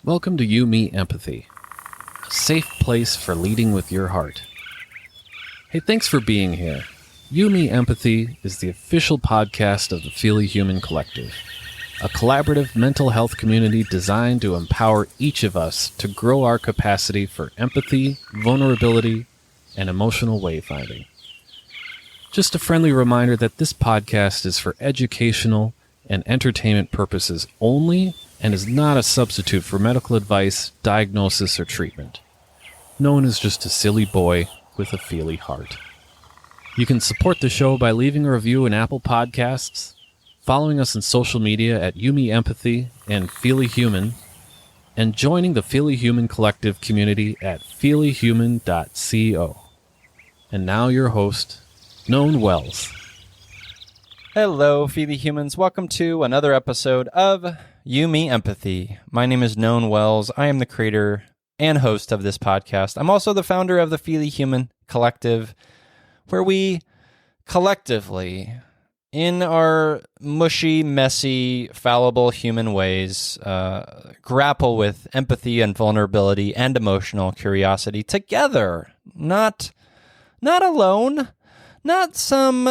Welcome to You, Me, Empathy, a safe place for leading with your heart. Hey, thanks for being here. You, Me, Empathy is the official podcast of the Feely Human Collective, a collaborative mental health community designed to empower each of us to grow our capacity for empathy, vulnerability, and emotional wayfinding. Just a friendly reminder that this podcast is for educational and entertainment purposes only and is not a substitute for medical advice, diagnosis, or treatment. No one is just a silly boy with a feely heart. You can support the show by leaving a review in Apple Podcasts, following us on social media at Yumi Empathy and Feely Human, and joining the Feely Human Collective community at feelyhuman.co. And now your host, Known Wells. Hello, Feely Humans. Welcome to another episode of You, Me, Empathy. My name is Known Wells. I am the creator and host of this podcast. I'm also the founder of the Feely Human Collective, where we collectively, in our mushy, messy, fallible human ways, grapple with empathy and vulnerability and emotional curiosity together, not alone. Not some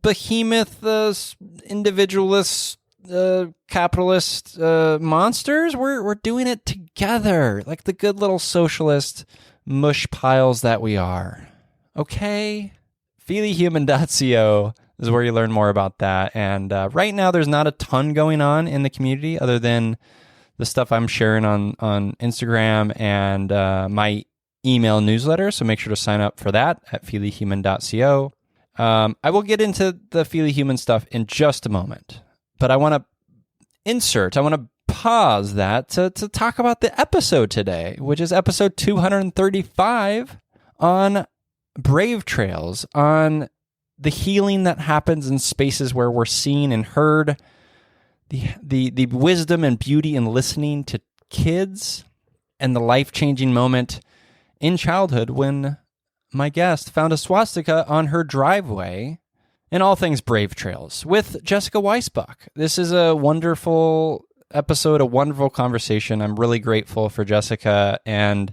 behemoth, individualist, capitalist monsters. We're doing it together, like the good little socialist mush piles that we are. Okay? feelyhuman.co is where you learn more about that. And right now, there's not a ton going on in the community other than the stuff I'm sharing on Instagram and my email newsletter, so make sure to sign up for that at feelyhuman.co. I will get into the Feely Human stuff in just a moment, but I want to pause that to talk about the episode today, which is episode 235 on Brave Trails, on the healing that happens in spaces where we're seen and heard, the wisdom and beauty in listening to kids, and the life-changing moment in childhood when my guest found a swastika on her driveway, and all things Brave Trails with Jessica Weissbuch. This is a wonderful episode, a wonderful conversation. I'm really grateful for Jessica and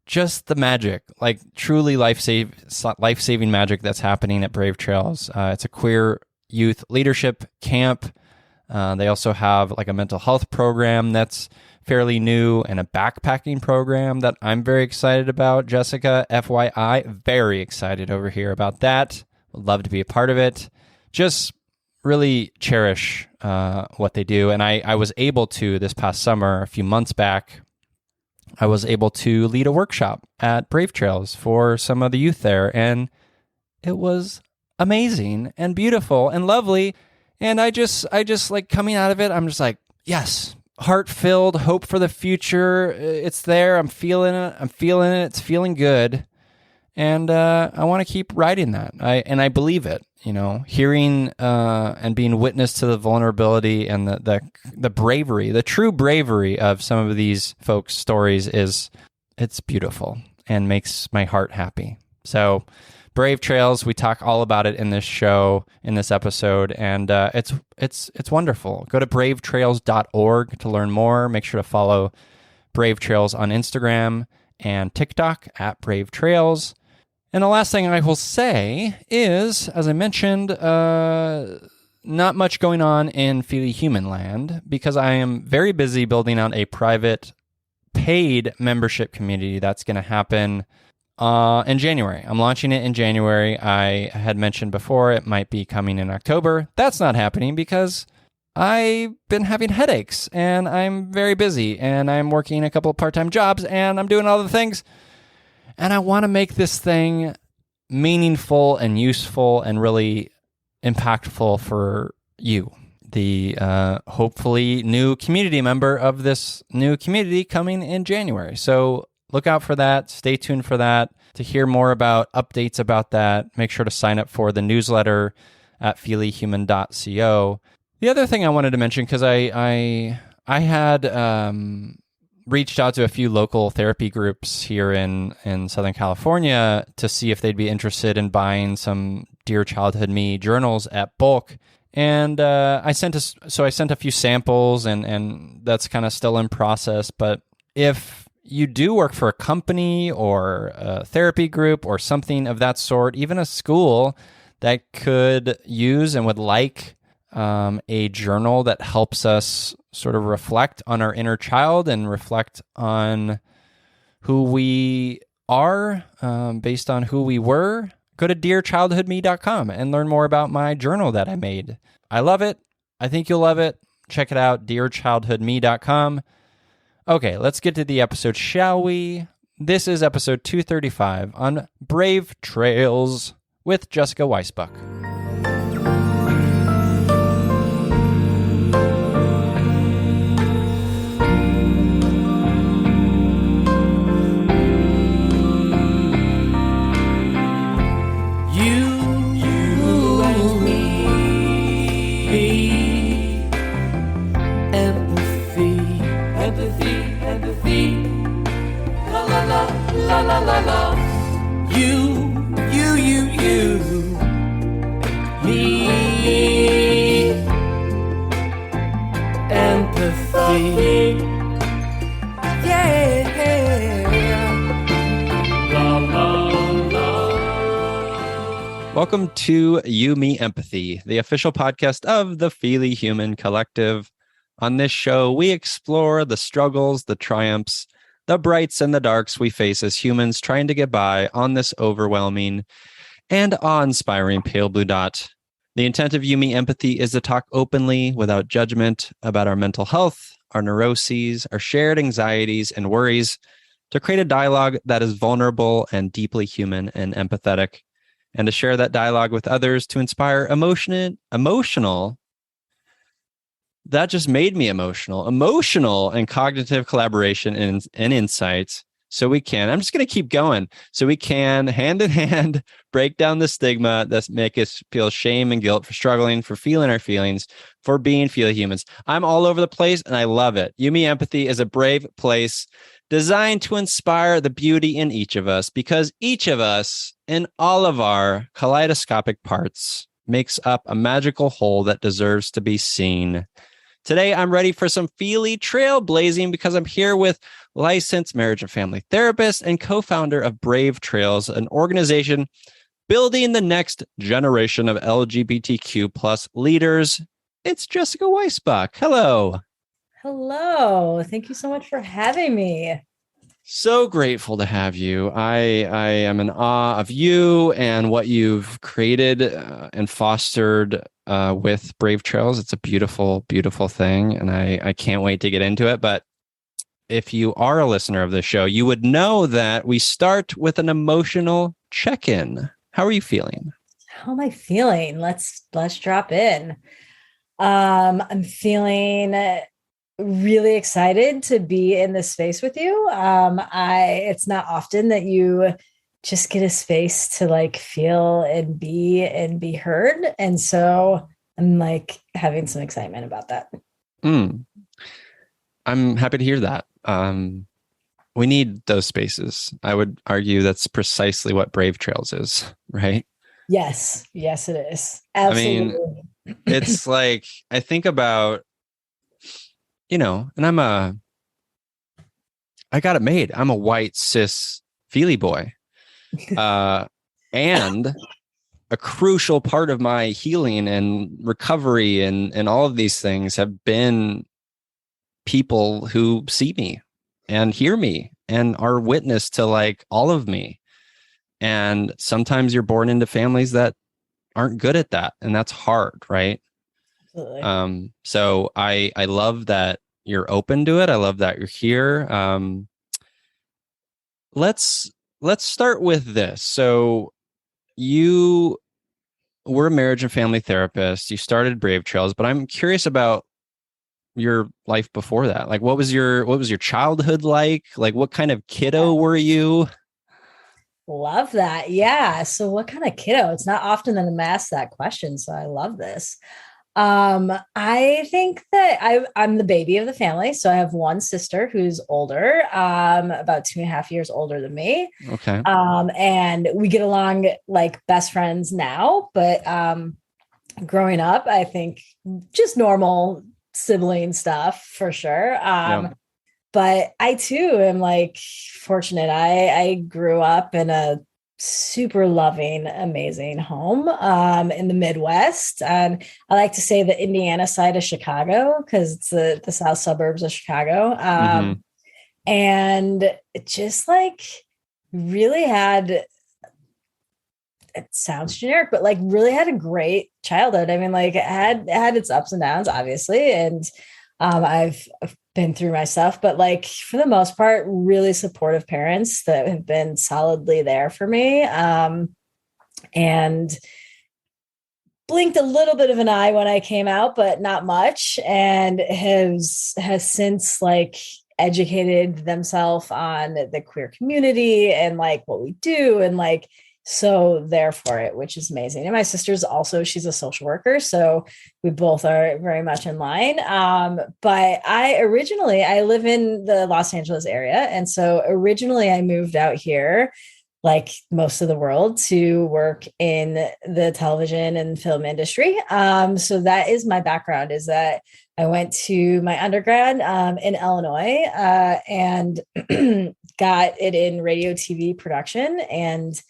just the magic, like truly life-saving magic that's happening at Brave Trails. It's a queer youth leadership camp. They also have like a mental health program that's fairly new, and a backpacking program that I'm very excited about. Jessica, FYI, very excited over here about that. Would love to be a part of it. Just really cherish what they do. And I was able to, this past summer, a few months back, I was able to lead a workshop at Brave Trails for some of the youth there. And it was amazing and beautiful and lovely. And I just like coming out of it, I'm just like, yes, heart-filled, hope for the future. It's there. I'm feeling it. It's feeling good. And I want to keep writing that. I believe it, hearing and being witness to the vulnerability and the bravery, the true bravery of some of these folks' stories it's beautiful and makes my heart happy. So Brave Trails, we talk all about it in this show, in this episode, and it's wonderful. Go to bravetrails.org to learn more. Make sure to follow Brave Trails on Instagram and TikTok at Brave Trails. And the last thing I will say is, as I mentioned, not much going on in Feely Human land because I am very busy building out a private paid membership community that's going to happen in January. I'm launching it in January. I had mentioned before it might be coming in October. That's not happening because I've been having headaches and I'm very busy and I'm working a couple of part-time jobs and I'm doing all the things. And I want to make this thing meaningful and useful and really impactful for you, the hopefully new community member of this new community coming in January. So look out for that. Stay tuned for that. To hear more about updates about that, make sure to sign up for the newsletter at feelyhuman.co. The other thing I wanted to mention, because I had reached out to a few local therapy groups here in Southern California to see if they'd be interested in buying some Dear Childhood Me journals at bulk. And I sent a few samples, and that's kind of still in process. But if you do work for a company or a therapy group or something of that sort, even a school that could use and would like a journal that helps us sort of reflect on our inner child and reflect on who we are based on who we were, go to dearchildhoodme.com and learn more about my journal that I made. I love it. I think you'll love it. Check it out, dearchildhoodme.com. Okay, let's get to the episode, shall we? This is episode 235 on Brave Trails with Jessica Weissbuch. La la la, you, me, empathy, yeah, la la la. Welcome to You, Me, Empathy, the official podcast of the Feely Human Collective. On this show, we explore the struggles, the triumphs, the brights and the darks we face as humans trying to get by on this overwhelming and awe-inspiring pale blue dot. The intent of You, Me, Empathy is to talk openly, without judgment, about our mental health, our neuroses, our shared anxieties and worries, to create a dialogue that is vulnerable and deeply human and empathetic, and to share that dialogue with others to inspire emotional. That just made me emotional and cognitive collaboration and insights. So we can, I'm just going to keep going. So we can, hand in hand, break down the stigma that make us feel shame and guilt for struggling, for feeling our feelings, for being feely humans. I'm all over the place and I love it. You, Me, Empathy is a brave place designed to inspire the beauty in each of us, because each of us in all of our kaleidoscopic parts makes up a magical whole that deserves to be seen. Today, I'm ready for some feely trailblazing because I'm here with licensed marriage and family therapist and co-founder of Brave Trails, an organization building the next generation of LGBTQ plus leaders. It's Jessica Weissbuch. Hello. Hello. Thank you so much for having me. So grateful to have you. I am in awe of you and what you've created and fostered with Brave Trails. It's a beautiful, beautiful thing. And I can't wait to get into it. But if you are a listener of this show, you would know that we start with an emotional check-in. How are you feeling? How am I feeling? Let's drop in. I'm feeling really excited to be in this space with you. It's not often that you just get a space to like feel and be heard. And so I'm like having some excitement about that. I'm happy to hear that. We need those spaces. I would argue that's precisely what Brave Trails is, right? Yes, it is. Absolutely. I mean, it's like, I think about, and I got it made. I'm a white cis feely boy. And a crucial part of my healing and recovery and all of these things have been people who see me and hear me and are witness to like all of me. And sometimes you're born into families that aren't good at that. And that's hard, right? Absolutely. So I love that you're open to it. I love that you're here. Let's start with this. So you were a marriage and family therapist. You started Brave Trails, but I'm curious about your life before that. Like, what was your childhood like? Like, what kind of kiddo were you? Love that. Yeah. So what kind of kiddo? It's not often that I'm asked that question. So I love this. I think that I'm the baby of the family. So I have one sister who's older, about 2.5 years older than me. Okay. And we get along like best friends now, but, growing up, I think just normal sibling stuff for sure. Yep. But I too am like fortunate. I grew up in a super loving, amazing home in the Midwest. And I like to say the Indiana side of Chicago because it's the south suburbs of Chicago. And it just like really had, it sounds generic, but like really had a great childhood. I mean, like it had its ups and downs, obviously. And I've been through my stuff, but like for the most part, really supportive parents that have been solidly there for me. And blinked a little bit of an eye when I came out, but not much. And has since like educated themselves on the queer community and like what we do and like so there for it, which is amazing. And my sister's also, she's a social worker. So we both are very much in line. But I live in the Los Angeles area. And so originally I moved out here, like most of the world, to work in the television and film industry. So that is my background, is that I went to my undergrad in Illinois and got it in radio, TV production, and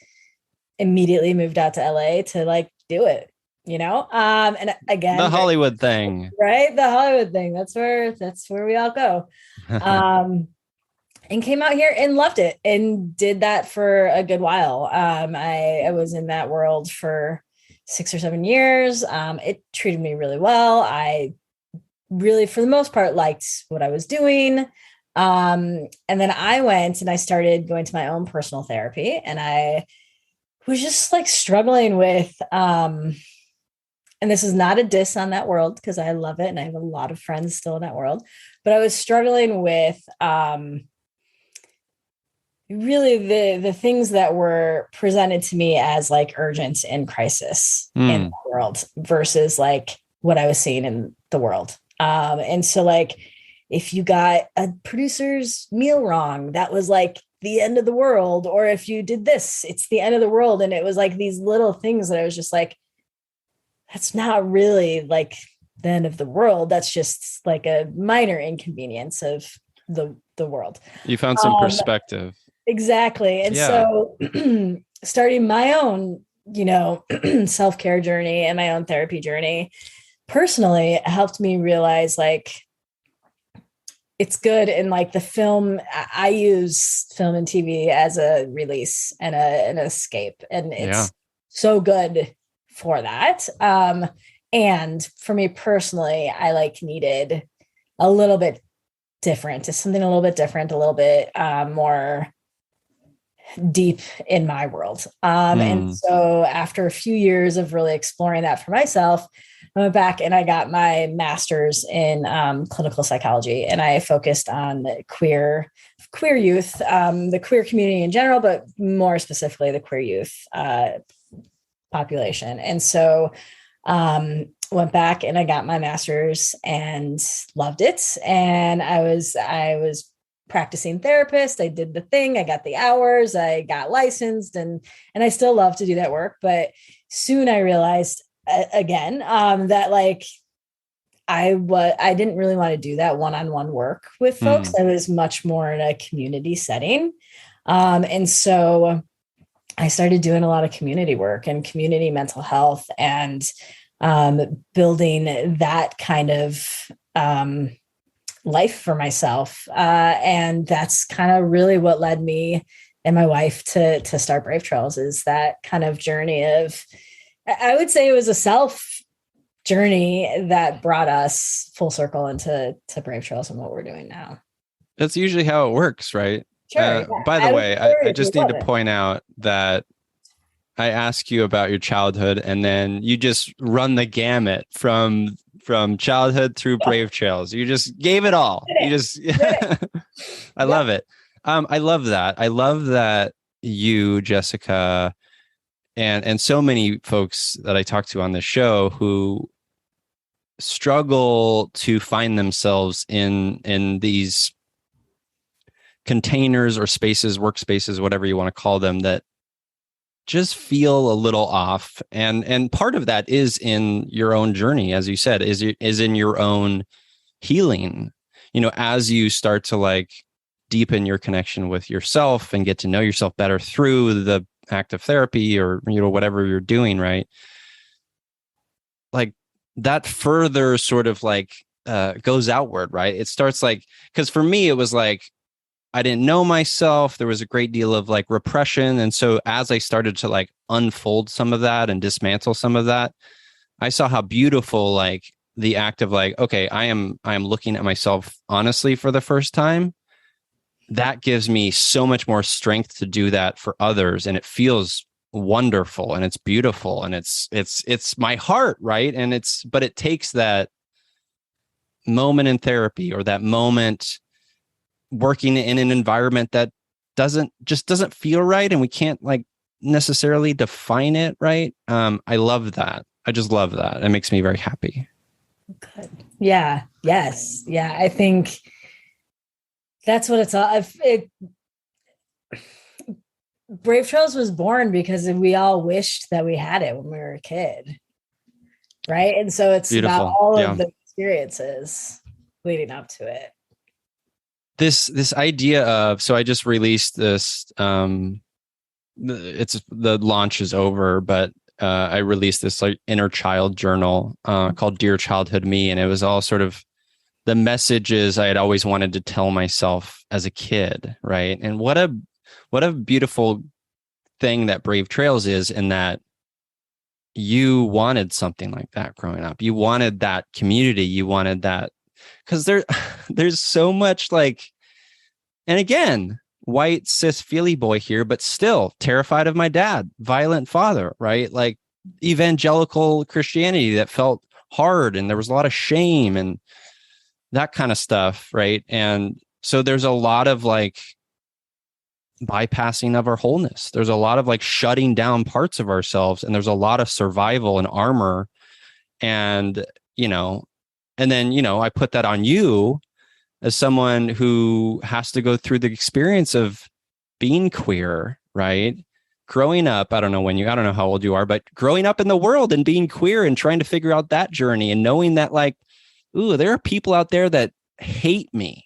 immediately moved out to LA to like do it, and again, The Hollywood thing, right? The Hollywood thing. That's where we all go. And came out here and loved it and did that for a good while. I was in that world for 6 or 7 years. It treated me really well. I really, for the most part, liked what I was doing. And then I went and I started going to my own personal therapy, and I was just like struggling with, and this is not a diss on that world because I love it and I have a lot of friends still in that world, but I was struggling with really the things that were presented to me as like urgent and crisis in the world versus like what I was seeing in the world. And so like if you got a producer's meal wrong, that was like the end of the world. Or if you did this, it's the end of the world. And it was like these little things that I was just like, that's not really like the end of the world. That's just like a minor inconvenience of the world. You found some perspective. Exactly. And so starting my own, self-care journey and my own therapy journey personally helped me realize like it's good. And like the film, I use film and TV as a release and an escape. And it's so good for that. And for me personally, I like needed a little bit different, just something a little bit different, a little bit more deep in my world. And so after a few years of really exploring that for myself, I went back and I got my master's in clinical psychology, and I focused on queer youth, the queer community in general, but more specifically the queer youth population. And so went back and I got my master's and loved it. And I was practicing therapist. I did the thing. I got the hours. I got licensed, and I still love to do that work. But soon I realized again that like I didn't really want to do that one-on-one work with folks. I was much more in a community setting, and so I started doing a lot of community work and community mental health and building that kind of life for myself. And that's kind of really what led me and my wife to start Brave Trails, is that kind of journey of, I would say it was a self journey that brought us full circle into Brave Trails and what we're doing now. That's usually how it works, right? Sure. By the way, I just need to point out that I ask you about your childhood, and then you just run the gamut from childhood through Brave Trails. You just gave it all. You just, I love it. I love that. I love that you, Jessica, and so many folks that I talk to on this show who struggle to find themselves in these containers or spaces, workspaces, whatever you want to call them, that just feel a little off. And part of that is in your own journey, as you said, is in your own healing. As you start to like deepen your connection with yourself and get to know yourself better through the act of therapy or, whatever you're doing, right? Like that further sort of like goes outward, right? It starts like, because for me, it was like, I didn't know myself. There was a great deal of like repression. And so as I started to like unfold some of that and dismantle some of that, I saw how beautiful like the act of like, okay, I am looking at myself honestly for the first time. That gives me so much more strength to do that for others. And it feels wonderful and it's beautiful and it's my heart, right? And but it takes that moment in therapy or that moment working in an environment that doesn't feel right. And we can't like necessarily define it, right? I love that. I just love that. It makes me very happy. Good. Yeah. Yes. Yeah. I think that's what it's all. Brave Trails was born because we all wished that we had it when we were a kid. Right. And so it's beautiful. About all of the experiences leading up to it. This idea of, so I just released this, the launch is over, but I released this like inner child journal called Dear Childhood Me. And it was all sort of the messages I had always wanted to tell myself as a kid. Right. And what a beautiful thing that Brave Trails is, in that you wanted something like that growing up. You wanted that community. You wanted that, because there's so much like, and again, white cis feely boy here, but still terrified of my dad, violent father, right? Like evangelical Christianity that felt hard, and there was a lot of shame and that kind of stuff, right? And so there's a lot of like bypassing of our wholeness. There's a lot of like shutting down parts of ourselves, and there's a lot of survival and armor. And, and then, I put that on you as someone who has to go through the experience of being queer, right? Growing up, I don't know how old you are, but growing up in the world and being queer and trying to figure out that journey and knowing that like, ooh, there are people out there that hate me.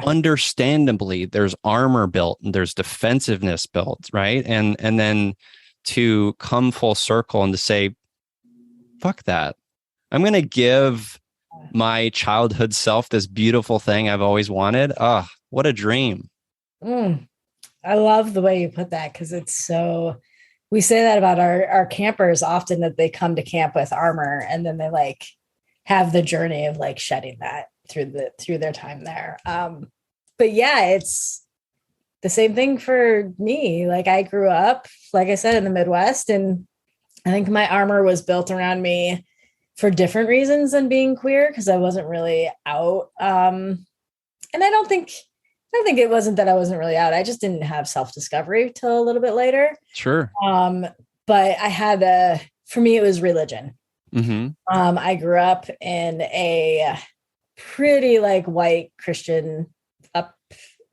Understandably, there's armor built and there's defensiveness built, right? And then to come full circle and to say, fuck that. I'm going to give my childhood self this beautiful thing I've always wanted. Ah, what a dream. I love the way you put that, because it's so, we say that about our campers often, that they come to camp with armor and then they like have the journey of like shedding that through their time there. But yeah, it's the same thing for me. Like I grew up, like I said, in the Midwest, and I think my armor was built around me for different reasons than being queer, because I wasn't really out. And I don't think it wasn't that I wasn't really out. I just didn't have self-discovery till a little bit later. Sure. But I had for me, it was religion. Mm-hmm. I grew up in a pretty like white Christian up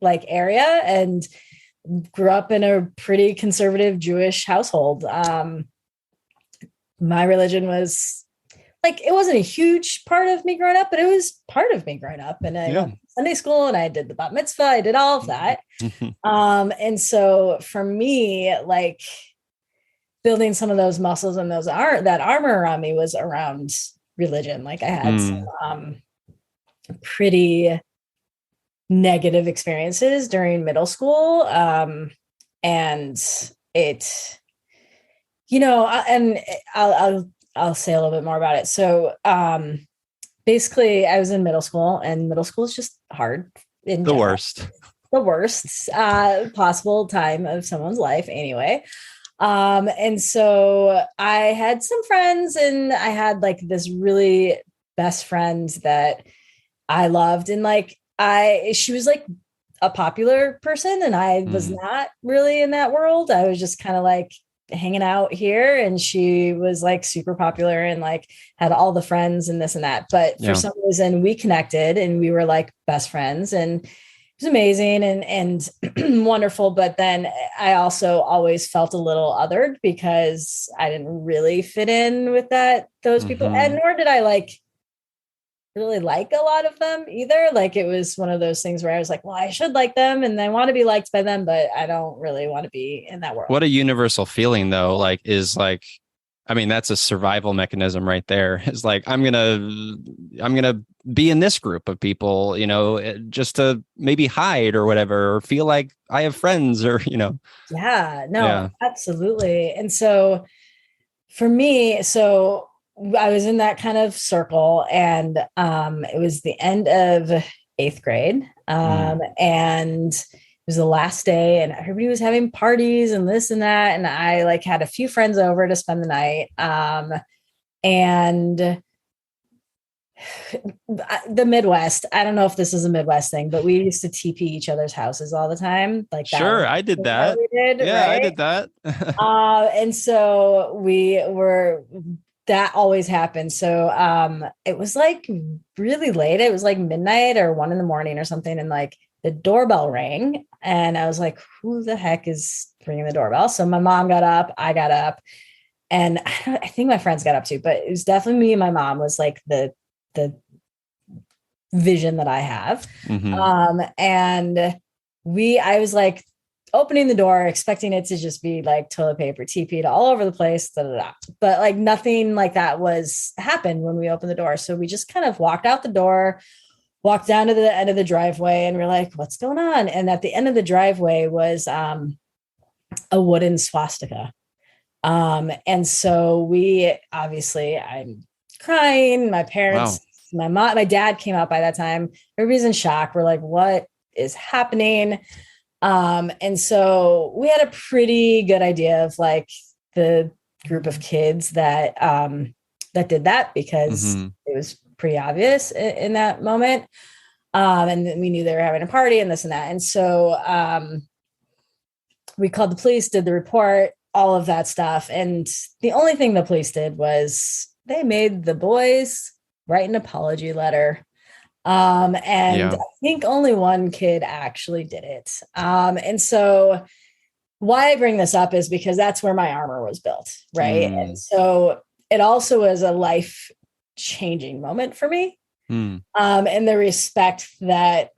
like area, and grew up in a pretty conservative Jewish household. My religion was like, it wasn't a huge part of me growing up, but it was part of me growing up. And I went to Sunday school and I did the bat mitzvah. I did all of that. And so for me, like building some of those muscles and that armor around me was around religion. Like I had some pretty negative experiences during middle school. And it, and I'll say a little bit more about it. So basically I was in middle school, and middle school is just hard. The worst possible time of someone's life anyway. And so I had some friends, and I had like this really best friend that I loved. And like, she was like a popular person, and I was not really in that world. I was just kind of like hanging out here, and she was like super popular and like had all the friends and this and that. But for some reason we connected, and we were like best friends. And was amazing and wonderful. But then I also always felt a little othered because I didn't really fit in with those people. And nor did I really like a lot of them either. Like it was one of those things where I was like, well, I should like them and I want to be liked by them, but I don't really want to be in that world. What a universal feeling though, I mean, that's a survival mechanism right there. It's like, I'm going to be in this group of people, just to maybe hide or whatever, or feel like I have friends or, Yeah, no, absolutely. And so for me, I was in that kind of circle and it was the end of 8th grade. And it was the last day and everybody was having parties and this and that. And I had a few friends over to spend the night. And the Midwest, I don't know if this is a Midwest thing, but we used to TP each other's houses all the time. Sure, I did that. Yeah, right? I did that. And so that always happened. So it was really late. It was midnight or 1 a.m. or something. And the doorbell rang and I was like, who the heck is ringing the doorbell? So my mom got up, I got up, and I think my friends got up too, but it was definitely me and my mom was the vision that I have. And I was opening the door, expecting it to just be toilet paper TP'd all over the place, but nothing like that happened when we opened the door. So we just kind of walked out the door, walked down to the end of the driveway, and we're like, what's going on? And at the end of the driveway was a wooden swastika. And so I'm crying. My parents, my mom, my dad came out by that time. Everybody's in shock. We're like, what is happening? And so we had a pretty good idea of the group of kids that did that because it was pretty obvious in that moment. And we knew they were having a party and this and that. And so we called the police, did the report, all of that stuff. And the only thing the police did was they made the boys write an apology letter. I think only one kid actually did it. And so why I bring this up is because that's where my armor was built. Right. And so it also was a life-changing moment for me. In the respect that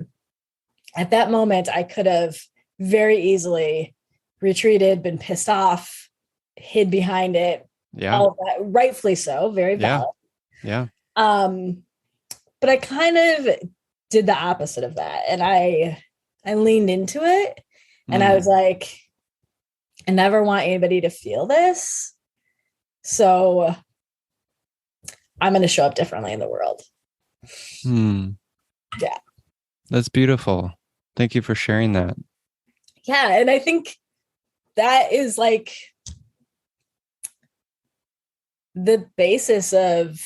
at that moment, I could have very easily retreated, been pissed off, hid behind it. Yeah. All of that, rightfully so. Very valid. Yeah. But I kind of did the opposite of that. And I leaned into it and I was like, I never want anybody to feel this. So I'm going to show up differently in the world. Yeah. That's beautiful. Thank you for sharing that. Yeah. And I think that is the basis of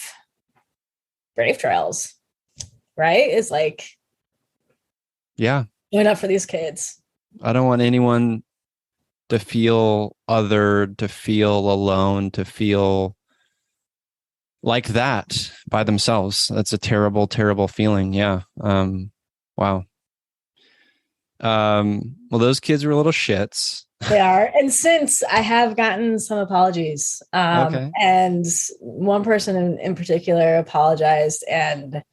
Brave Trails, right? Is doing up for these kids. I don't want anyone to feel othered, to feel alone, to feel like that by themselves. That's a terrible, terrible feeling. Yeah. Wow. Well, those kids were little shits. They are. And since I have gotten some apologies, and one person in particular apologized and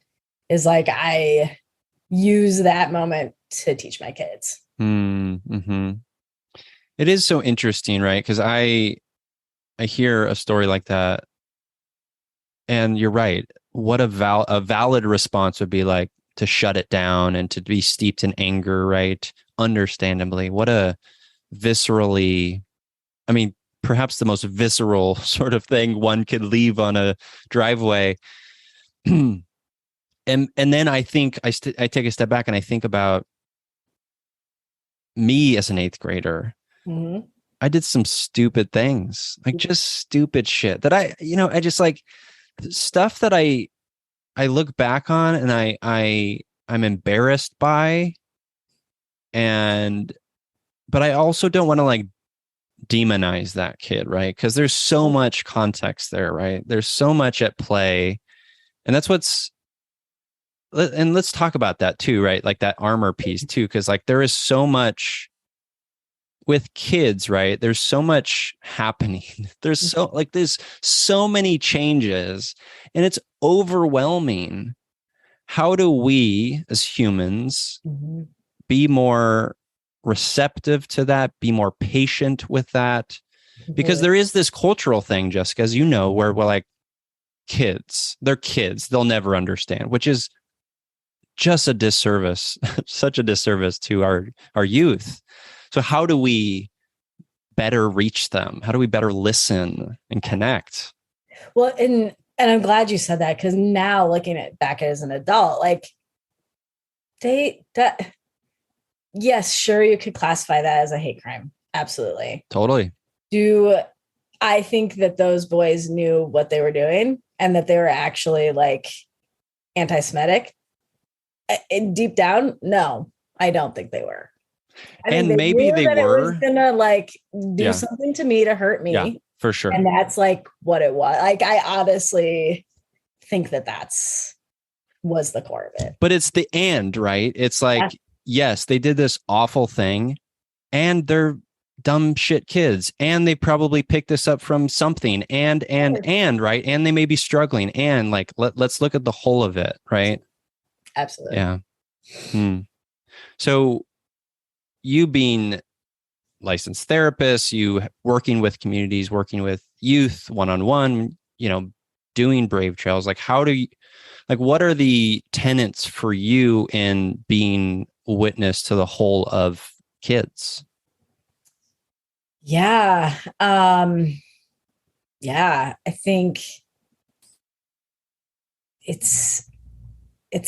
is like, I use that moment to teach my kids. Mm-hmm. It is so interesting, right? Because I hear a story like that, and you're right. What a valid response would be like to shut it down and to be steeped in anger, right? Understandably, what a viscerally, I mean, perhaps the most visceral sort of thing one could leave on a driveway. And then I think I take a step back and I think about me as an 8th grader. Mm-hmm. I did some stupid things, like just stupid shit that I just like stuff that I look back on and I'm embarrassed by, but I also don't want to like demonize that kid, right? Because there's so much context there, right? There's so much at play, and that's what's and let's talk about that too, right? Like that armor piece too, because like there is so much with kids, right? There's so much happening. There's so many changes, and it's overwhelming. How do we as humans Mhm. be more receptive to that, be more patient with that? Because Completely. there is this cultural thing, Jessica, as you know, where we're like, they're kids, they'll never understand, which is just a disservice, such a disservice to our youth. So how do we better reach them? How do we better listen and connect? Well, and I'm glad you said that, because now looking at back as an adult, like that yes, sure, you could classify that as a hate crime. Absolutely. Totally. Do I think that those boys knew what they were doing and that they were actually like anti-Semitic? Deep down, no, I don't think they were. I think And they maybe knew they that it was were. gonna like do Yeah. something to me to hurt me. Yeah, for sure. And that's like what it was. Like, I honestly think that was the core of it. But it's the and, right? It's like, yes, they did this awful thing and they're dumb shit kids. And they probably picked this up from something and, right. And they may be struggling. And like, let's look at the whole of it. Right. Absolutely. Yeah. So you being licensed therapist, you working with communities, working with youth one-on-one, doing Brave Trails, like what are the tenets for you in being a witness to the whole of kids? Yeah. Yeah, I think it's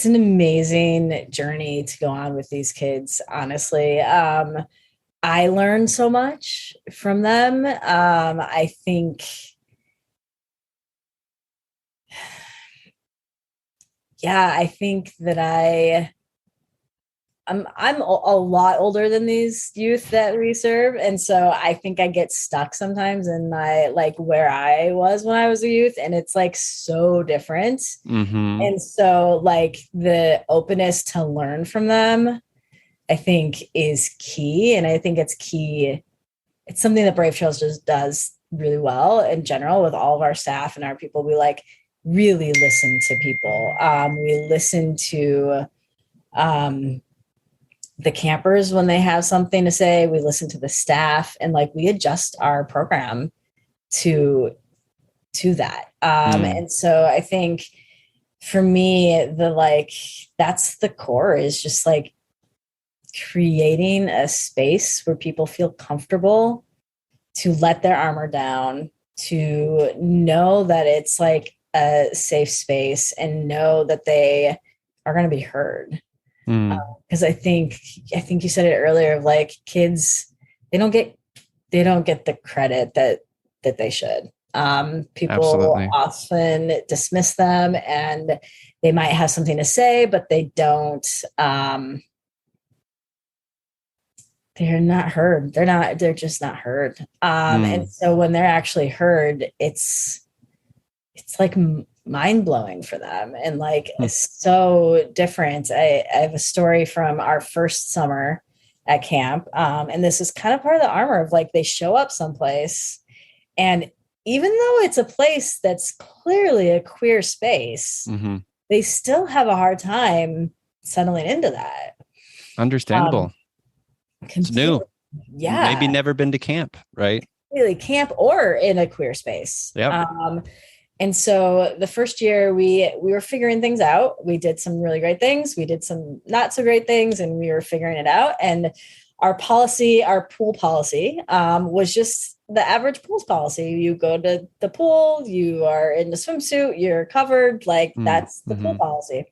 an amazing journey to go on with these kids, honestly. I learned so much from them. I think, I think that I'm a lot older than these youth that we serve, and so I think I get stuck sometimes in my like where I was when I was a youth, and it's like so different. Mm-hmm. And so like the openness to learn from them, I think, is key. And I think it's key. It's something that Brave Trails just does really well in general with all of our staff and our people. We like really listen to people. We listen to the campers when they have something to say. We listen to the staff, and like we adjust our program to that. And so I think for me, that's the core, is just like creating a space where people feel comfortable to let their armor down, to know that it's like a safe space, and know that they are going to be heard. Because I think you said it earlier, of like kids, they don't get the credit that they should. People Absolutely. often dismiss them, and they might have something to say, but they don't. They're not heard. They're just not heard. And so when they're actually heard, it's like mind blowing for them, and like so different. I have a story from our first summer at camp. And this is kind of part of the armor of like, they show up someplace, and even though it's a place that's clearly a queer space, they still have a hard time settling into that. Understandable. It's new. Yeah. Maybe never been to camp, right? Really, camp or in a queer space. Yep. And so the first year we were figuring things out. We did some really great things. We did some not so great things, and we were figuring it out. And our pool policy, was just the average pool's policy. You go to the pool, you are in the swimsuit, you're covered. Like that's the pool policy.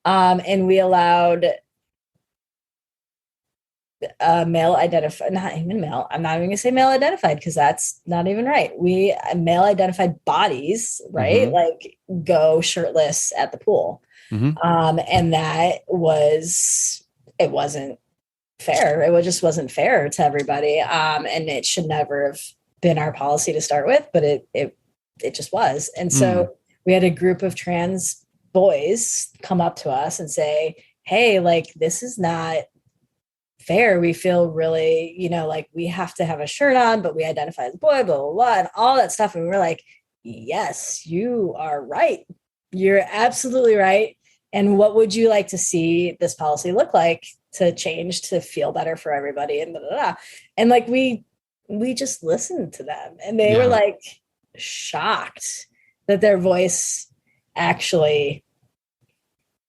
And we allowed male identified, not even male. I'm not even gonna say male identified, because that's not even right. We male identified bodies, right? Like go shirtless at the pool. And that it wasn't fair. It just wasn't fair to everybody. And it should never have been our policy to start with, but it just was. And so we had a group of trans boys come up to us and say, hey, like, this is not fair. We feel really, like we have to have a shirt on, but we identify as a boy, blah, blah, blah, and all that stuff. And we're like, yes, you are right. You're absolutely right. And what would you like to see this policy look like to change to feel better for everybody? And blah, blah, blah. And like, we just listened to them, and they were like shocked that their voice actually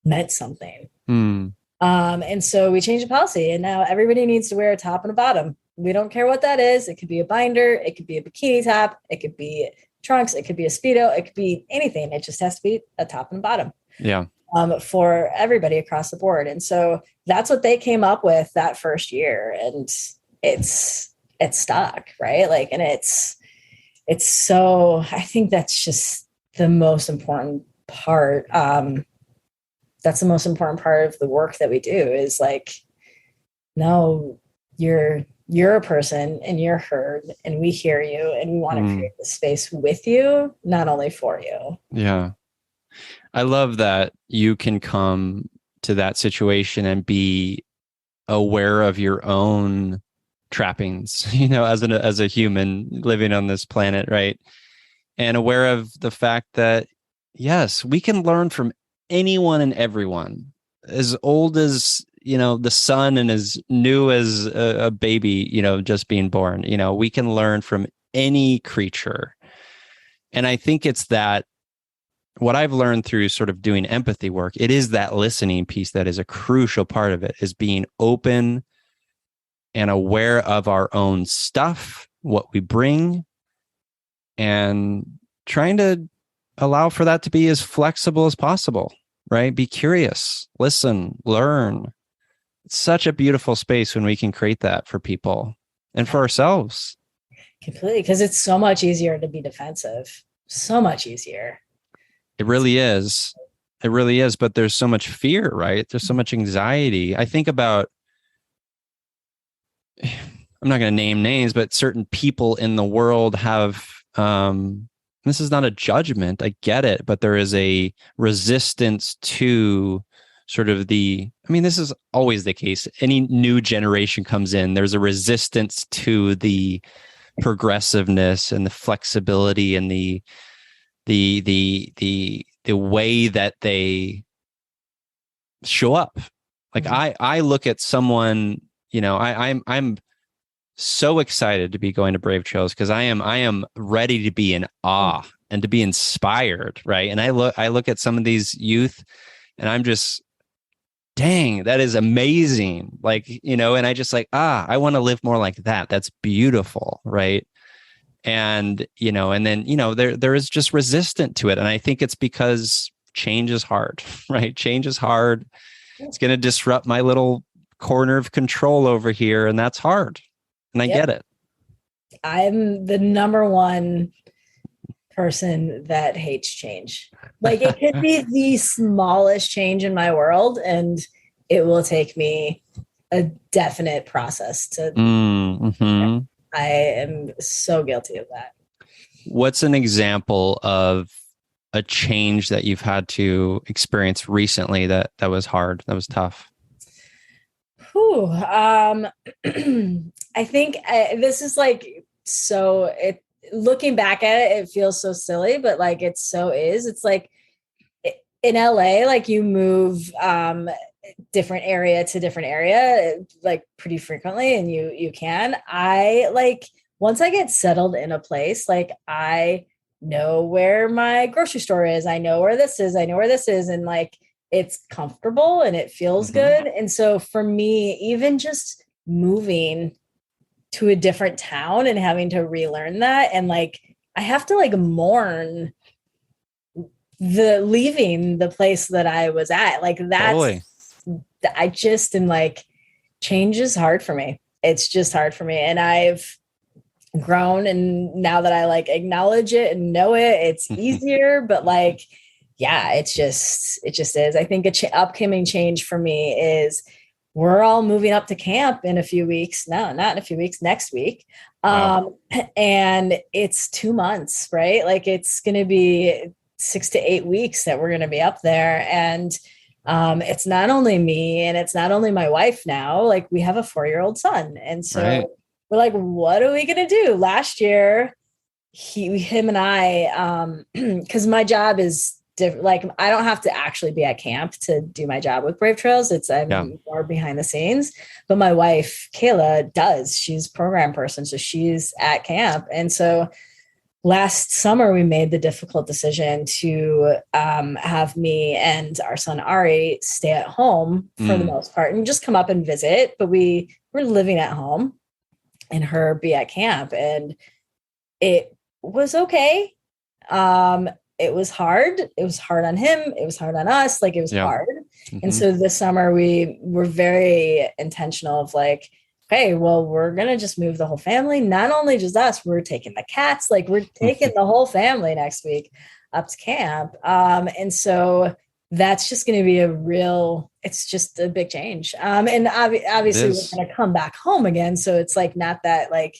meant something. And so we changed the policy, and now everybody needs to wear a top and a bottom. We don't care what that is. It could be a binder. It could be a bikini top. It could be trunks. It could be a Speedo. It could be anything. It just has to be a top and a bottom. Yeah. For everybody across the board. And so that's what they came up with that first year. And it's stuck, right? Like, and it's so, I think that's just the most important part. That's the most important part of the work that we do, is like, no, you're a person and you're heard, and we hear you, and we want to create the space with you, not only for you. Yeah. I love that you can come to that situation and be aware of your own trappings, as a human living on this planet, right? And aware of the fact that, yes, we can learn from anyone and everyone, as old as, the sun, and as new as a baby, just being born. We can learn from any creature. And I think it's that, what I've learned through sort of doing empathy work, it is that listening piece that is a crucial part of it, is being open and aware of our own stuff, what we bring, and trying to allow for that to be as flexible as possible, right? Be curious, listen, learn. It's such a beautiful space when we can create that for people and for ourselves. Completely, because it's so much easier to be defensive. So much easier. It really is. It really is. But there's so much fear, right? There's so much anxiety. I think about, I'm not going to name names, but certain people in the world have, this is not a judgment, I get it, but there is a resistance to sort of this is always the case. Any new generation comes in, there's a resistance to the progressiveness and the flexibility and the way that they show up. Like I look at someone, I'm so excited to be going to Brave Trails, because I am ready to be in awe and to be inspired, right? And I look at some of these youth, and I'm just, dang, that is amazing. Like, and I just like, I want to live more like that. That's beautiful, right? And, and then, there is just resistant to it. And I think it's because change is hard, right? Change is hard. It's going to disrupt my little corner of control over here. And that's hard. And I get it. I'm the number one person that hates change. Like, it could be the smallest change in my world, and it will take me a definite process to. I am so guilty of that. What's an example of a change that you've had to experience recently that was hard, that was tough? I think this is like, looking back at it, it feels so silly, but like, it's like in LA, like you move different area to different area, like pretty frequently. And you can, once I get settled in a place, like I know where my grocery store is. I know where this is. And like, it's comfortable and it feels good. And so for me, even just moving to a different town and having to relearn that, and like, I have to like mourn leaving the place that I was at. Like, that's, totally. I just am like, change is hard for me. It's just hard for me. And I've grown, and now that I like acknowledge it and know it, it's easier. But like, yeah, it just is. I think upcoming change for me is we're all moving up to camp in a few weeks. No, not in a few weeks, next week. Wow. And it's 2 months, right? Like, it's going to be 6 to 8 weeks that we're going to be up there. And it's not only me and it's not only my wife now, like we have a 4-year-old son. And so Right. we're like, what are we going to do? Last year, him and I, because my job is different. Like I don't have to actually be at camp to do my job with Brave Trails. I'm more behind the scenes, but my wife, Kayla, does. She's a program person. So she's at camp. And so last summer, we made the difficult decision to have me and our son Ari stay at home for the most part and just come up and visit. But we were living at home and her be at camp. And it was okay. It was hard. It was hard on him. It was hard on us. Like it was hard. And so this summer we were very intentional of like, okay, well, we're going to just move the whole family. Not only just us, we're taking the cats, like we're taking the whole family next week up to camp. And so that's just going to be it's just a big change. And obviously we're going to come back home again. So it's like, not that like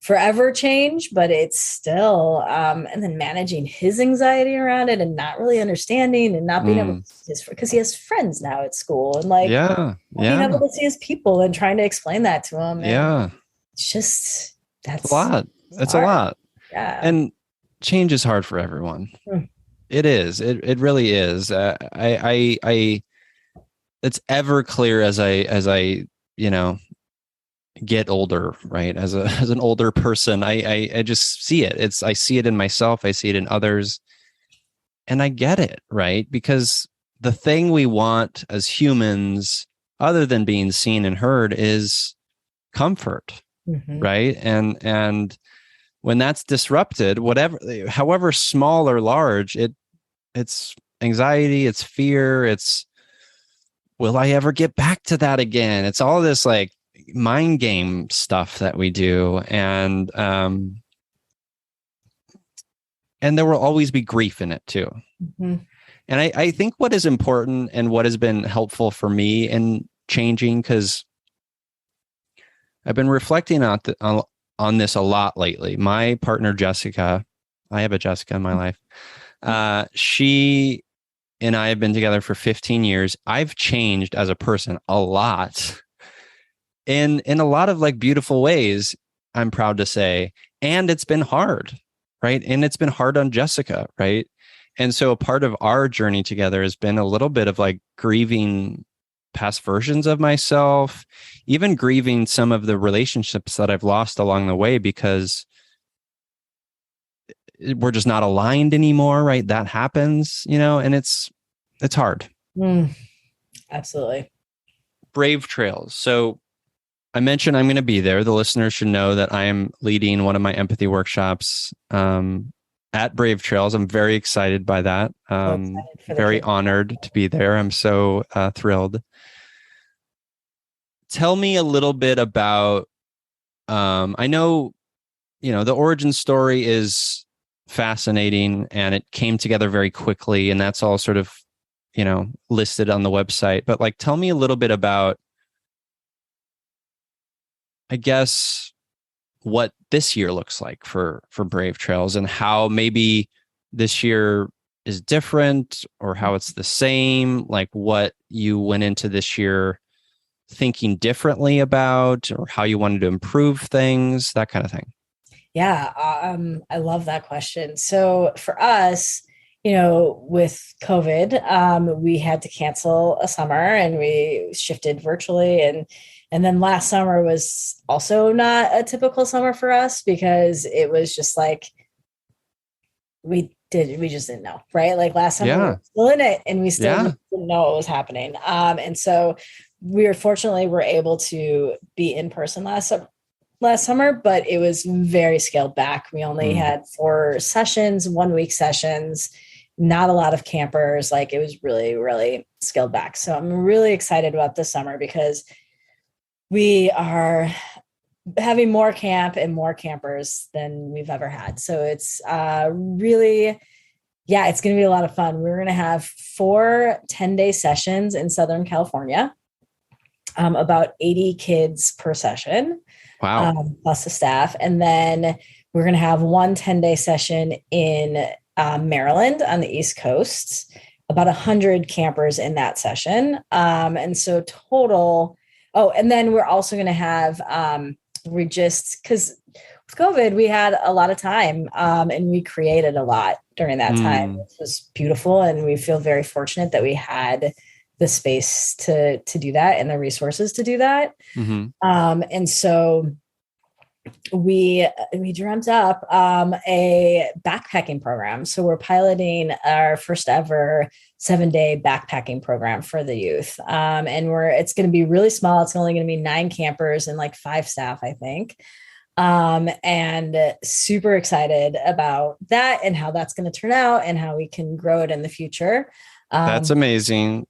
forever change, but it's still, and then managing his anxiety around it and not really understanding and not being able to see because he has friends now at school and like being able to see his people and trying to explain that to him. And it's just, that's a lot. It's a lot. Yeah. And change is hard for everyone. It is. It really is. I it's ever clear as I, get older, right? As an older person, I just see it. I see it in myself. I see it in others, and I get it, right? Because the thing we want as humans, other than being seen and heard, is comfort, right? And when that's disrupted, however small or large, it's anxiety, it's fear, it's will I ever get back to that again? It's all this like mind game stuff that we do, and there will always be grief in it too. And I think what is important and what has been helpful for me in changing, because I've been reflecting on this a lot lately. My partner Jessica, I have a Jessica in my life. She and I have been together for 15 years. I've changed as a person a lot. In a lot of like beautiful ways, I'm proud to say, and it's been hard, right? And it's been hard on Jessica, right? And so a part of our journey together has been a little bit of like grieving past versions of myself, even grieving some of the relationships that I've lost along the way because we're just not aligned anymore, right? That happens, and it's hard. Absolutely. Brave Trails. So I mentioned I'm going to be there. The listeners should know that I am leading one of my empathy workshops at Brave Trails. I'm very excited by that. Very honored to be there. I'm so thrilled. Tell me a little bit about, I know, the origin story is fascinating and it came together very quickly, and that's all sort of, listed on the website. But like, tell me a little bit about, I guess, what this year looks like for Brave Trails and how maybe this year is different or how it's the same, like what you went into this year thinking differently about or how you wanted to improve things, that kind of thing. Yeah, I love that question. So for us, with COVID, we had to cancel a summer and we shifted virtually. And then last summer was also not a typical summer for us because it was just like, we just didn't know, right? Like last summer we were still in it and we still didn't know what was happening. And so we were able to be in person last summer, but it was very scaled back. We only had 4 sessions, 1-week sessions, not a lot of campers. Like it was really, really scaled back. So I'm really excited about this summer because we are having more camp and more campers than we've ever had. So it's really, it's going to be a lot of fun. We're going to have 4 10-day sessions in Southern California, about 80 kids per session. Wow. Plus the staff. And then we're going to have 1 10-day session in Maryland on the East Coast, about 100 campers in that session. And so total, oh, and then we're also going to have, we just, because with COVID, we had a lot of time and we created a lot during that time. It was beautiful. And we feel very fortunate that we had the space to do that and the resources to do that. And so we dreamt up a backpacking program. So we're piloting our first ever 7-day backpacking program for the youth. And it's going to be really small. It's only going to be 9 campers and like 5 staff, I think. And super excited about that and how that's going to turn out and how we can grow it in the future. That's amazing.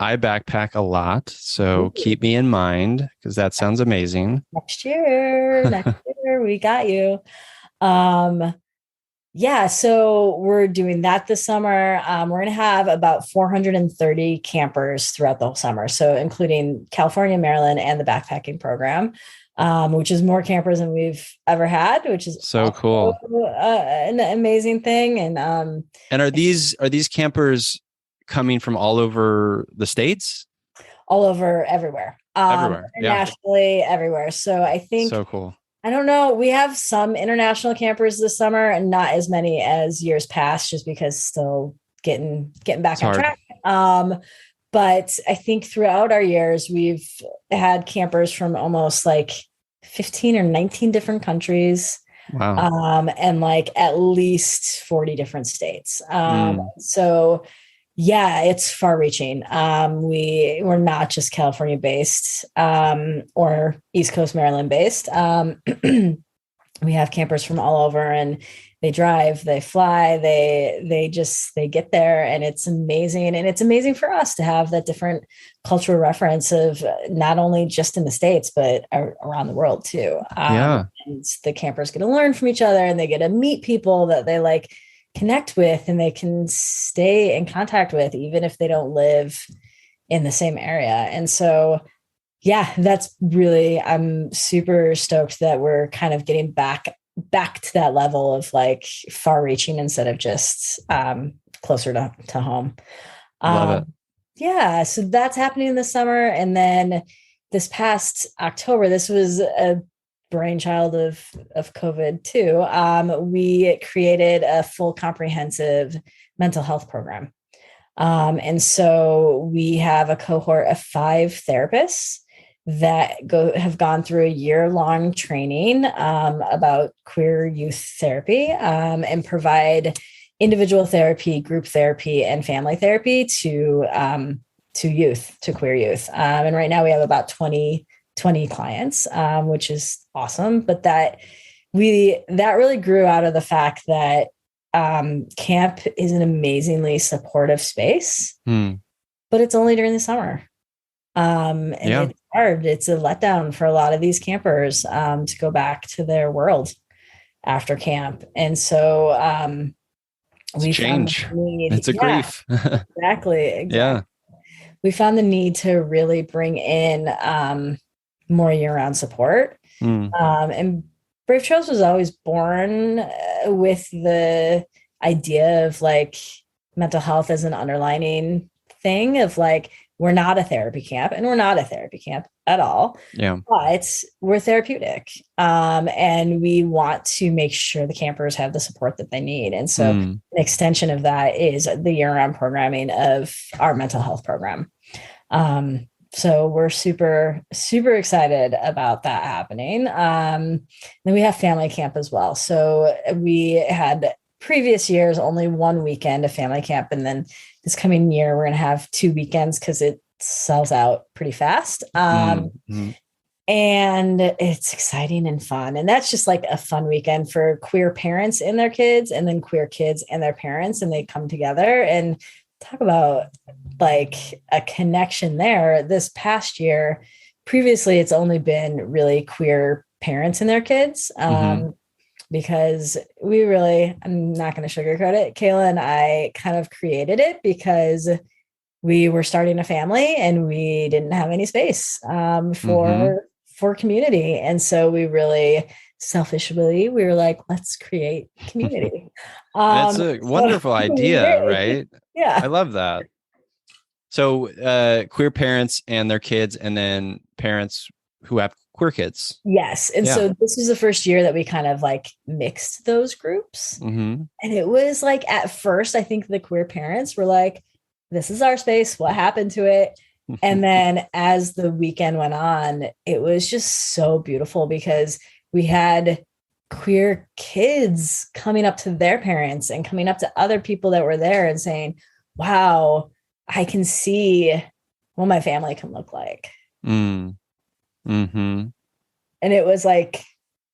I backpack a lot, so keep me in mind because that sounds amazing. Next year, we got you. Yeah, so we're doing that this summer. We're going to have about 430 campers throughout the whole summer, so including California, Maryland, and the backpacking program, which is more campers than we've ever had, which is so cool, an amazing thing. And are these campers coming from all over the states? All over, everywhere. Internationally, everywhere. So I think so cool. I don't know. We have some international campers this summer and not as many as years past, just because still getting back on track. But I think throughout our years, we've had campers from almost like 15 or 19 different countries. Wow. And like at least 40 different states. So yeah, it's far reaching. We're not just California based or East Coast Maryland based. We have campers from all over, and they drive, they fly, they get there, and it's amazing. And it's amazing for us to have that different cultural reference of not only just in the States, but around the world too. And the campers get to learn from each other, and they get to meet people that they like connect with and they can stay in contact with, even if they don't live in the same area. And so, yeah, that's really, I'm super stoked that we're kind of getting back to that level of like far reaching instead of just closer to home. Love it. Yeah. So that's happening this summer. And then this past October, this was a brainchild of COVID too. We created a full comprehensive mental health program. And so we have a cohort of 5 therapists that have gone through a year-long training about queer youth therapy and provide individual therapy, group therapy, and family therapy to queer youth. And right now we have about 20 clients, which is awesome. But that really grew out of the fact that camp is an amazingly supportive space, but it's only during the summer. It's hard. It's a letdown for a lot of these campers to go back to their world after camp. And so we change. It's a grief. Exactly. Yeah. We found the need to really bring in more year-round support. And Brave Trails was always born with the idea of like mental health as an underlining thing of like, we're not a therapy camp and we're not a therapy camp at all. Yeah. But we're therapeutic. And we want to make sure the campers have the support that they need. And so an extension of that is the year-round programming of our mental health program. So we're super, super excited about that happening. Then we have family camp as well. So we had previous years only one weekend of family camp. And then this coming year, we're going to have 2 weekends because it sells out pretty fast. And it's exciting and fun. And that's just like a fun weekend for queer parents and their kids, and then queer kids and their parents. And they come together and talk about like a connection there. This past year, previously, it's only been really queer parents and their kids. Because I'm not going to sugarcoat it. Kayla and I kind of created it because we were starting a family and we didn't have any space for community. And so we really selfishly, we were like, let's create community. That's a wonderful idea, we did. right? Yeah. I love that. So queer parents and their kids, and then parents who have queer kids. Yes. And Yeah. so this was the first year that we kind of like mixed those groups. Mm-hmm. And it was like, at first, I think the queer parents were like, this is our space. What happened to it? And then as the weekend went on, it was just so beautiful because we had queer kids coming up to their parents and coming up to other people that were there and saying, wow, I can see what my family can look like. Mm. Mm-hmm. And it was like,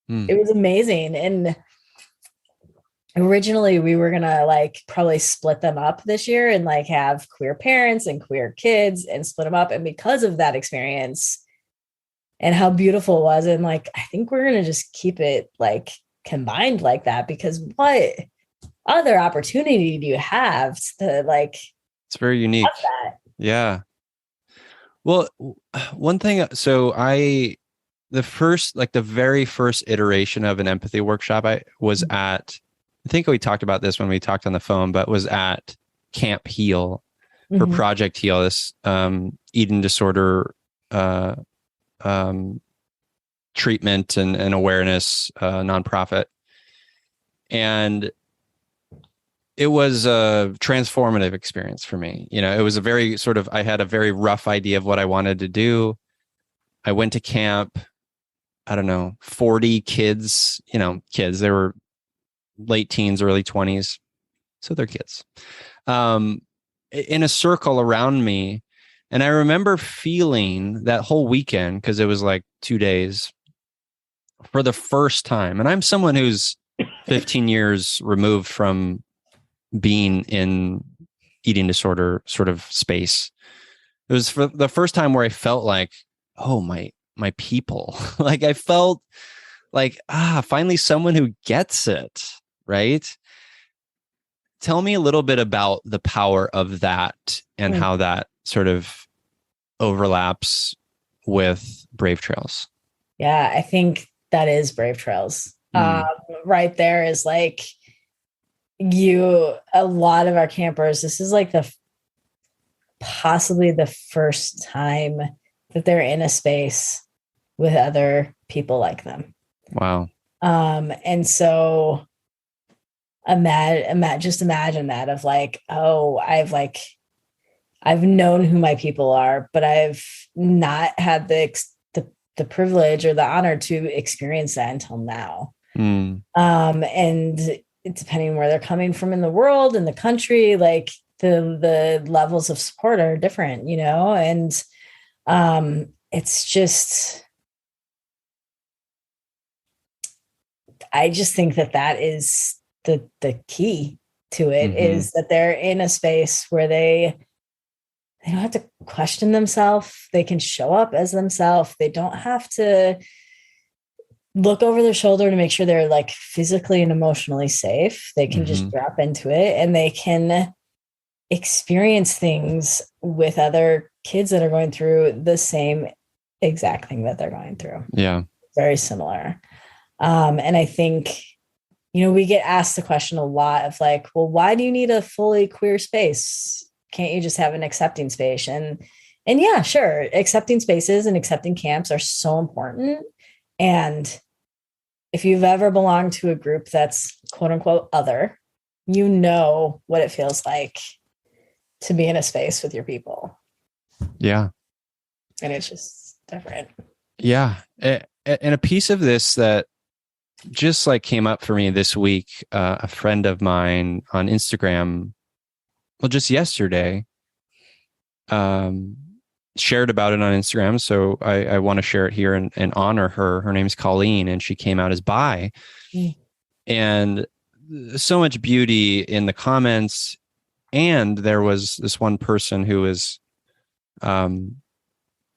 it was amazing. And originally we were gonna like probably split them up this year and like have queer parents and queer kids and split them up. And because of that experience and how beautiful it was, and like I think we're gonna just keep it like combined like that, because what other opportunity do you have to like, it's very unique. that? Yeah. Well, one thing, so the very first iteration of an empathy workshop I was at, I think we talked about this when we talked on the phone, but was at Camp Heal for Project Heal, this eating disorder treatment and awareness nonprofit. And it was a transformative experience for me. You know, it was a very sort of, I had a very rough idea of what I wanted to do. I went to camp, I don't know, 40 kids, they were late teens, early 20s. So they're kids, in a circle around me. And I remember feeling that whole weekend, because it was like 2 days, for the first time. And I'm someone who's 15 years removed from being in eating disorder sort of space. It was for the first time where I felt like, oh, my people. Like I felt like, finally someone who gets it, right? Tell me a little bit about the power of that and how that sort of overlaps with Brave Trails. Yeah, I think that is Brave Trails. Right there is like, a lot of our campers, this is like possibly the first time that they're in a space with other people like them. Wow. And so imagine that of like, oh, I've known who my people are, but I've not had the privilege or the honor to experience that until now. And depending on where they're coming from in the world, in the country, like the levels of support are different, and it's just, I just think that is the key to it, is that they're in a space where they don't have to question themselves. They can show up as themselves. They don't have to look over their shoulder to make sure they're like physically and emotionally safe. They can just drop into it, and they can experience things with other kids that are going through the same exact thing that they're going through. Yeah. Very similar. And I think, we get asked the question a lot of like, well, why do you need a fully queer space? Can't you just have an accepting space? And yeah, sure. Accepting spaces and accepting camps are so important. And if you've ever belonged to a group that's quote unquote other, you know what it feels like to be in a space with your people. Yeah. And it's just different. Yeah. And a piece of this that just like came up for me this week, a friend of mine on Instagram, well, just yesterday, shared about it on Instagram. So I want to share it here and honor her. Her name's Colleen, and she came out as bi. And so much beauty in the comments. And there was this one person who was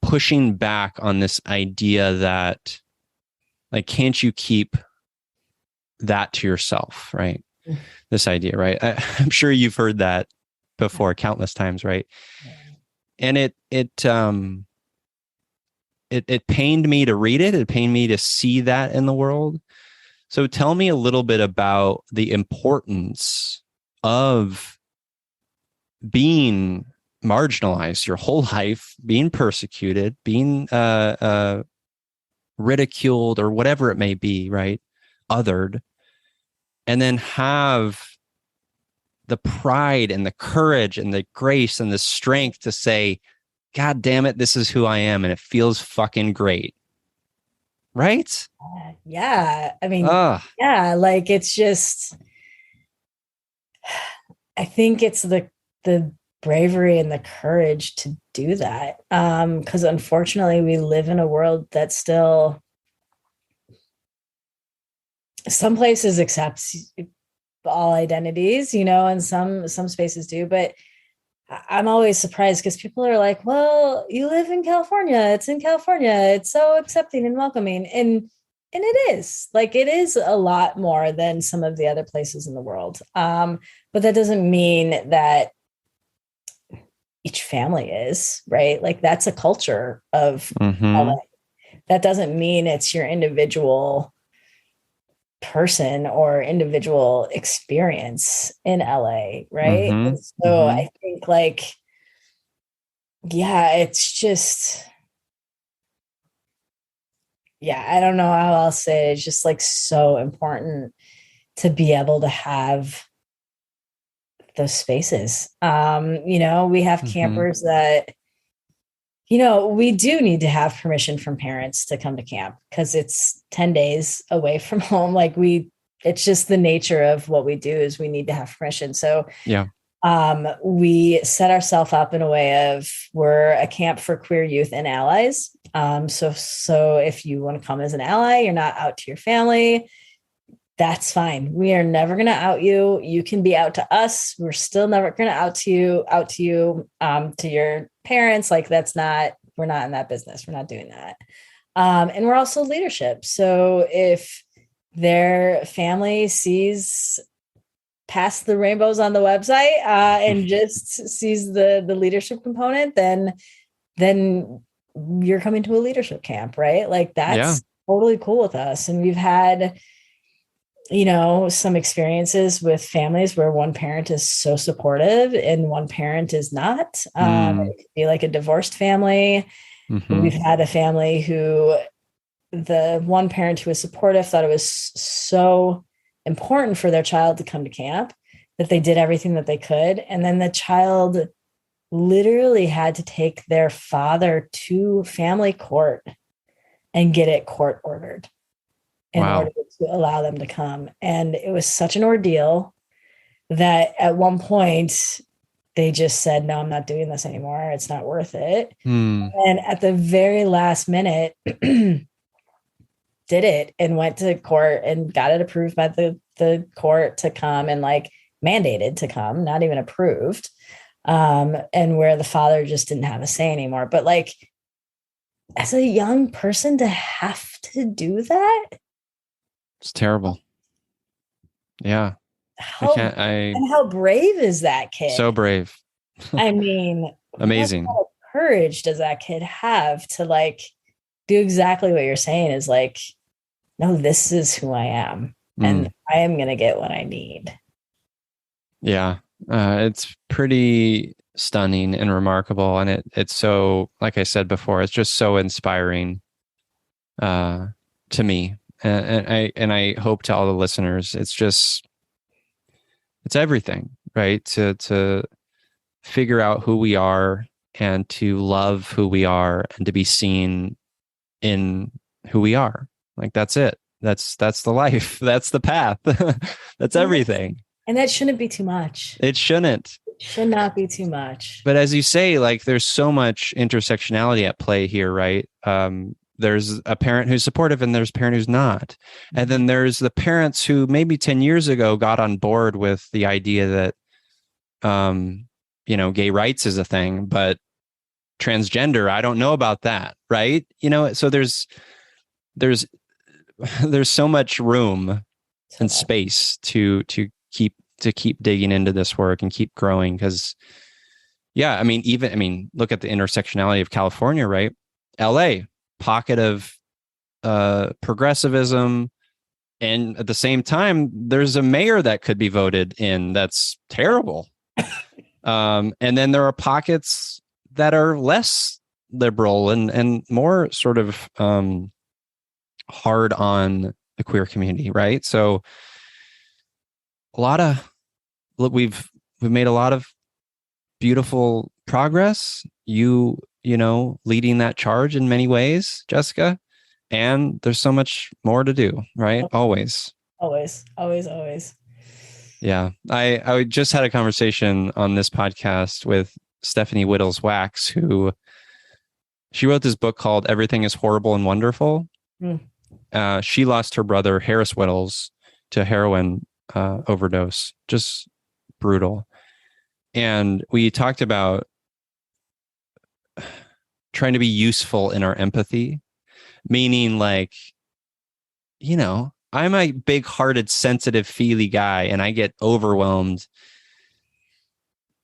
pushing back on this idea that, like, can't you keep that to yourself, right? This idea, right? I'm sure you've heard that before countless times, right? And it pained me to read it. It pained me to see that in the world. So tell me a little bit about the importance of being marginalized your whole life, being persecuted, being ridiculed, or whatever it may be, right? Othered, and then have the pride and the courage and the grace and the strength to say, God damn it, this is who I am, and it feels fucking great. Right? Yeah. I mean, Ugh. yeah, like it's just, I think it's the bravery and the courage to do that. Because unfortunately we live in a world that still some places accepts all identities, you know, and some spaces do, but I'm always surprised because people are like, well, you live in California. It's in California. It's so accepting and welcoming. And it is like, it is a lot more than some of the other places in the world. But that doesn't mean that each family is, right? Like that's a culture of LA. That doesn't mean it's your individual person or individual experience in LA, right? And so I think like, yeah, it's just, yeah, I don't know how I'll say it. It's just like so important to be able to have those spaces. You know, we have campers that, you know, we do need to have permission from parents to come to camp because it's 10 days away from home. Like it's just the nature of what we do is we need to have permission. So yeah, we set ourselves up in a way of we're a camp for queer youth and allies. So if you want to come as an ally, you're not out to your family, that's fine. We are never going to out you. You can be out to us. We're still never going to out to you, to your parents. Like we're not in that business. We're not doing that. And we're also leadership. So if their family sees past the rainbows on the website, and just sees the leadership component, then you're coming to a leadership camp, right? Like that's totally cool with us. And we've had, you know, some experiences with families where one parent is so supportive and one parent is not. It could be like a divorced family. We've had a family who the one parent who was supportive thought it was so important for their child to come to camp that they did everything that they could. And then the child literally had to take their father to family court and get it court ordered in order to allow them to come. And it was such an ordeal that at one point they just said, no, I'm not doing this anymore. It's not worth it. And at the very last minute, did it and went to court and got it approved by the court to come and like mandated to come, not even approved. And where the father just didn't have a say anymore. But like, as a young person to have to do that, it's terrible. Yeah. And how brave is that kid? So brave. I mean, amazing. What kind of courage does that kid have to like do exactly what you're saying is like, no, this is who I am. And I am going to get what I need. Yeah. It's pretty stunning and remarkable. And it's so, like I said before, it's just so inspiring to me. And I hope to all the listeners, it's everything, right? To figure out who we are and to love who we are and to be seen in who we are. Like, that's it. That's the life. That's the path. That's everything. And that shouldn't be too much. It shouldn't. It should not be too much. But as you say, like, there's so much intersectionality at play here, right? There's a parent who's supportive and there's a parent who's not. And then there's the parents who maybe 10 years ago got on board with the idea that, gay rights is a thing, but transgender, I don't know about that. Right. So there's so much room and space to keep digging into this work and keep growing. Because look at the intersectionality of California, right? LA, pocket of progressivism, And at the same time, there's a mayor that could be voted in that's terrible. And then there are pockets that are less liberal and more sort of hard on the queer community, right? So we've made a lot of beautiful progress. You know, leading that charge in many ways, Jessica. And there's so much more to do, right? Always. Yeah. I just had a conversation on this podcast with Stephanie Whittles-Wax, who she wrote this book called Everything is Horrible and Wonderful. She lost her brother, Harris Whittles, to heroin overdose. Just brutal. And we talked about trying to be useful in our empathy, meaning like, you know, I'm a big-hearted, sensitive, feely guy, and I get overwhelmed.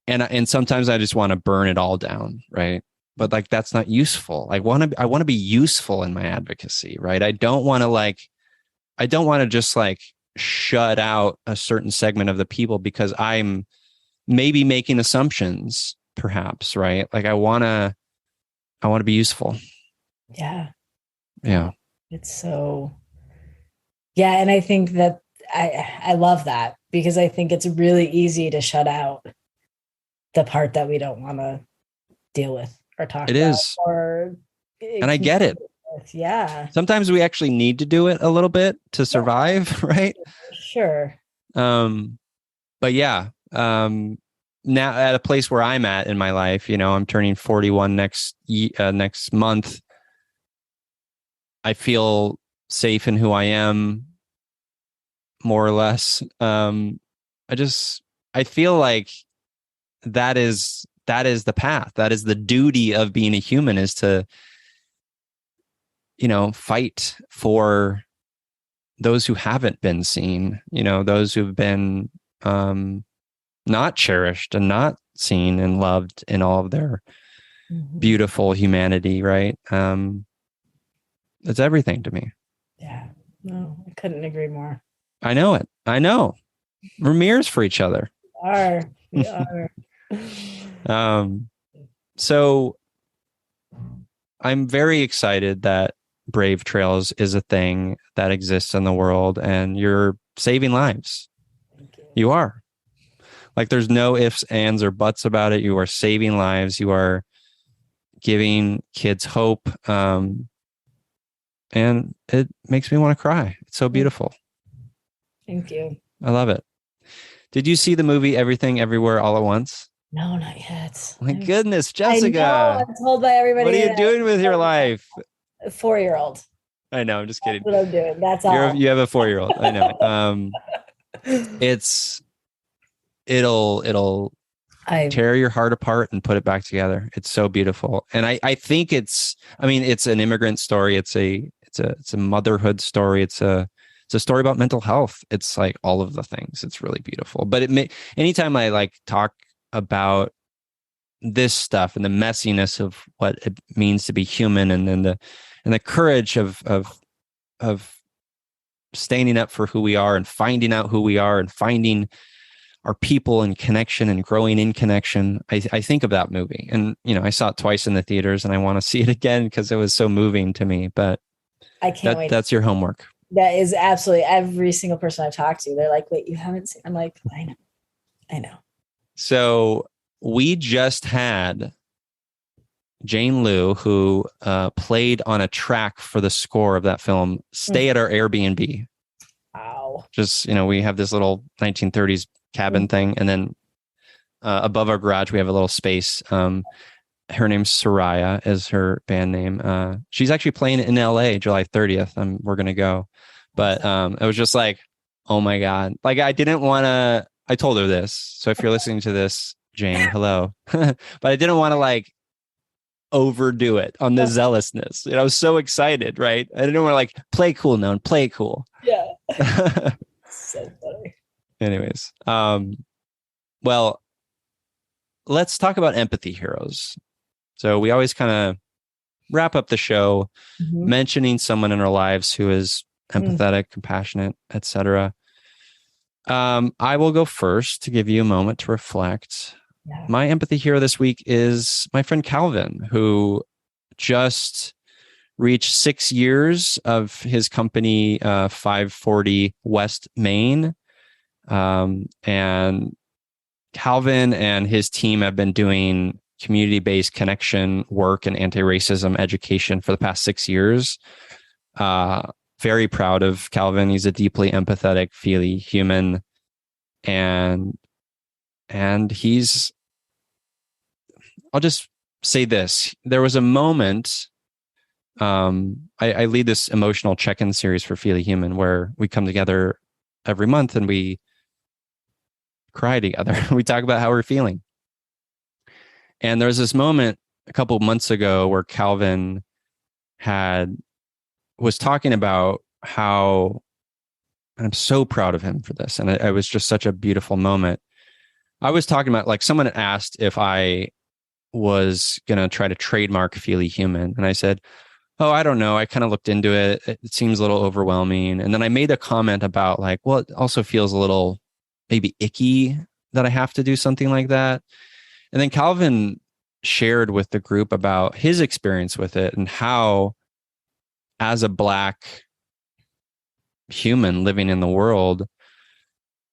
And sometimes I just want to burn it all down, right? But like, that's not useful. I want to be useful in my advocacy, right? I don't want to just like shut out a certain segment of the people because I'm maybe making assumptions, perhaps, right? Like I want to be useful. Yeah. It's so, and I think that I love that, because I think it's really easy to shut out the part that we don't want to deal with or talk about. It is. And I get it. Yeah. Sometimes we actually need to do it a little bit to survive, right? Sure. But yeah, now at a place where I'm at in my life, you know, I'm turning 41 next month. I feel safe in who I am, more or less. I feel like that is the path. That is the duty of being a human, is to, you know, fight for those who haven't been seen, you know, those who've been not cherished and not seen and loved in all of their beautiful humanity, right? It's everything to me. Yeah. No, I couldn't agree more. I know it. I know. We're mirrors for each other. We are. So I'm very excited that Brave Trails is a thing that exists in the world, and you're saving lives. You are. Like, there's no ifs, ands, or buts about it. You are saving lives. You are giving kids hope. And it makes me want to cry. It's so beautiful. Thank you. I love it. Did you see the movie Everything Everywhere All at Once? No, not yet. My goodness, Jessica. I know. I'm told by everybody. What are you doing with your life? A 4-year-old. I know. I'm just kidding. That's what I'm doing. That's all. You have a 4-year-old. I know. It'll tear your heart apart and put it back together. It's so beautiful. And I think it's an immigrant story. It's a motherhood story. It's a story about mental health. It's like all of the things. It's really beautiful. But anytime I like talk about this stuff and the messiness of what it means to be human, and then the courage of standing up for who we are and finding out who we are and finding our people and connection and growing in connection, I think of that movie. And, you know, I saw it twice in the theaters, and I want to see it again because it was so moving to me. But I can't wait. That's your homework. That is absolutely every single person I've talked to. They're like, wait, you haven't seen? I'm like, I know. So we just had Jane Liu, who played on a track for the score of that film, stay at our Airbnb. Wow. Just, you know, we have this little 1930s cabin thing, and then above our garage we have a little space. Her name's Soraya, is her band name. She's actually playing in LA July 30th. We're gonna go, but it was just like, oh my god, like I didn't want to. I told her this, so if you're listening to this, Jane, hello. But I didn't want to like overdo it on the zealousness. I was so excited, right? I didn't want to like play cool now and play cool. Yeah. So funny. Anyways, well, let's talk about empathy heroes. So we always kind of wrap up the show mentioning someone in our lives who has empathetic, compassionate, etc. I will go first to give you a moment to reflect. Yeah. My empathy hero this week is my friend Calvin, who just reached 6 years of his company, 540 West Main. And Calvin and his team have been doing community-based connection work and anti-racism education for the past 6 years. Very proud of Calvin. He's a deeply empathetic, feely human. And he's, I'll just say this. There was a moment, I lead this emotional check-in series for Feely Human where we come together every month and we cry together. We talk about how we're feeling. And there was this moment a couple of months ago where Calvin was talking about how, and I'm so proud of him for this. And it was just such a beautiful moment. I was talking about, like, someone asked if I was going to try to trademark Feely Human. And I said, oh, I don't know. I kind of looked into it. It seems a little overwhelming. And then I made a comment about, like, well, it also feels a little maybe icky that I have to do something like that. And then Calvin shared with the group about his experience with it and how, as a Black human living in the world,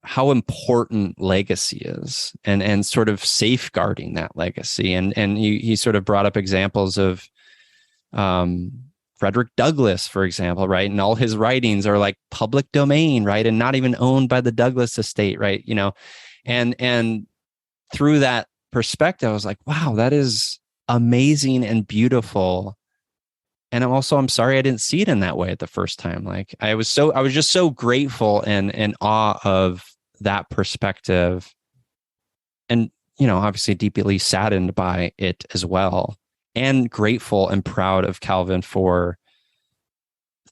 how important legacy is, and sort of safeguarding that legacy. And he sort of brought up examples of Frederick Douglass, for example, right? And all his writings are like public domain, right? And not even owned by the Douglass estate, right? You know, and through that perspective, I was like, wow, that is amazing and beautiful. And I'm sorry I didn't see it in that way at the first time. Like, I was just so grateful and in awe of that perspective. And, you know, obviously deeply saddened by it as well. And grateful and proud of Calvin for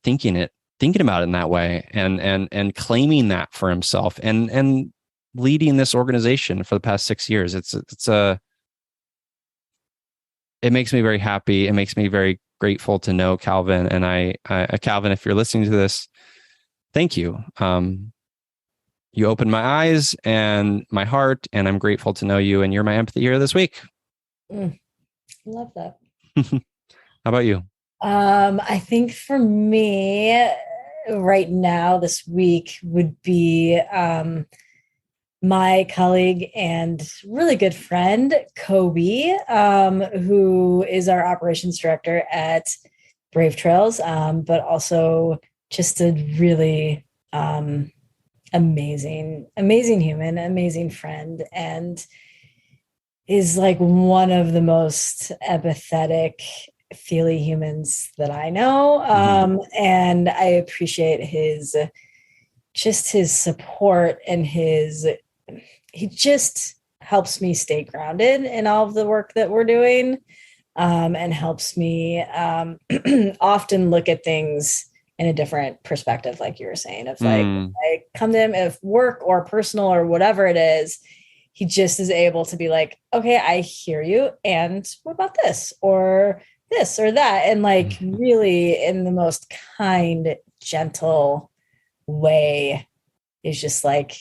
thinking about it in that way and claiming that for himself and leading this organization for the past 6 years. It makes me very happy. It makes me very grateful to know Calvin. And I Calvin, if you're listening to this, thank you. You opened my eyes and my heart, and I'm grateful to know you. And you're my empathy hero this week. Love that. How about you? I think for me right now, this week would be my colleague and really good friend, Kobe, who is our operations director at Brave Trails, but also just a really amazing human, amazing friend, and is like one of the most empathetic, feely humans that I know. And I appreciate his support and he just helps me stay grounded in all of the work that we're doing, and helps me often look at things in a different perspective, like you were saying, of like, I come to him, if work or personal or whatever it is, he just is able to be like, okay, I hear you. And what about this or this or that? And like really in the most kind, gentle way is just like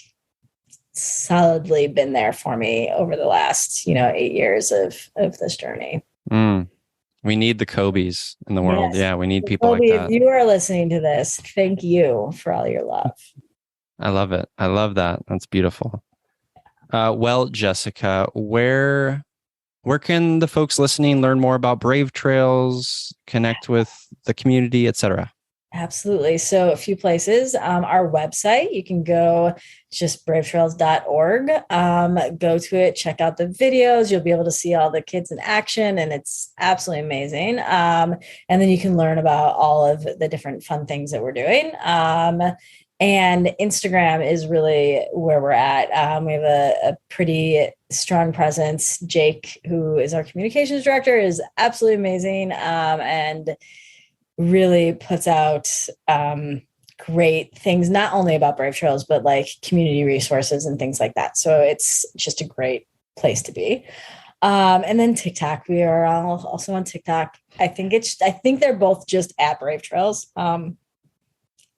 solidly been there for me over the last, 8 years of this journey. We need the Kobe's in the world. Yes. Yeah, we need people Kobe, like that. if you are listening to this, thank you for all your love. I love it. I love that. That's beautiful. Well, Jessica, where can the folks listening learn more about Brave Trails, connect with the community, etc.? Absolutely. So a few places, our website, you can go just bravetrails.org, go to it, check out the videos. You'll be able to see all the kids in action, and it's absolutely amazing. And then you can learn about all of the different fun things that we're doing. And Instagram is really where we're at. We have a pretty strong presence. Jake, who is our communications director, is absolutely amazing, and really puts out great things, not only about Brave Trails, but like community resources and things like that. So it's just a great place to be. And then TikTok, we are also on TikTok. I think they're both just at Brave Trails.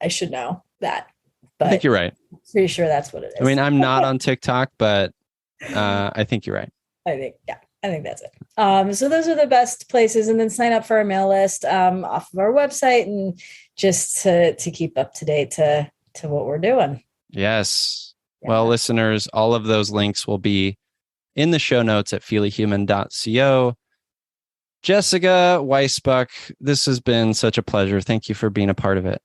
I should know that, I but think you're right. pretty sure that's what it is. I mean, I'm not on TikTok, but I think you're right. I think that's it. So those are the best places, and then sign up for our mail list off of our website, and just to keep up to date to what we're doing. Yes. Yeah. Well, listeners, all of those links will be in the show notes at feelyhuman.co. Jessica Weissbuch, this has been such a pleasure. Thank you for being a part of it.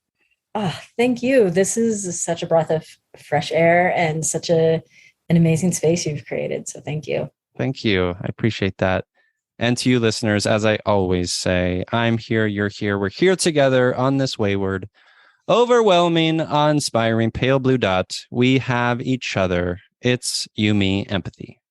Oh, thank you. This is such a breath of fresh air and such an amazing space you've created. So thank you. Thank you. I appreciate that. And to you listeners, as I always say, I'm here, you're here, we're here together on this wayward, overwhelming, awe-inspiring pale blue dot. We have each other. It's you, me, empathy.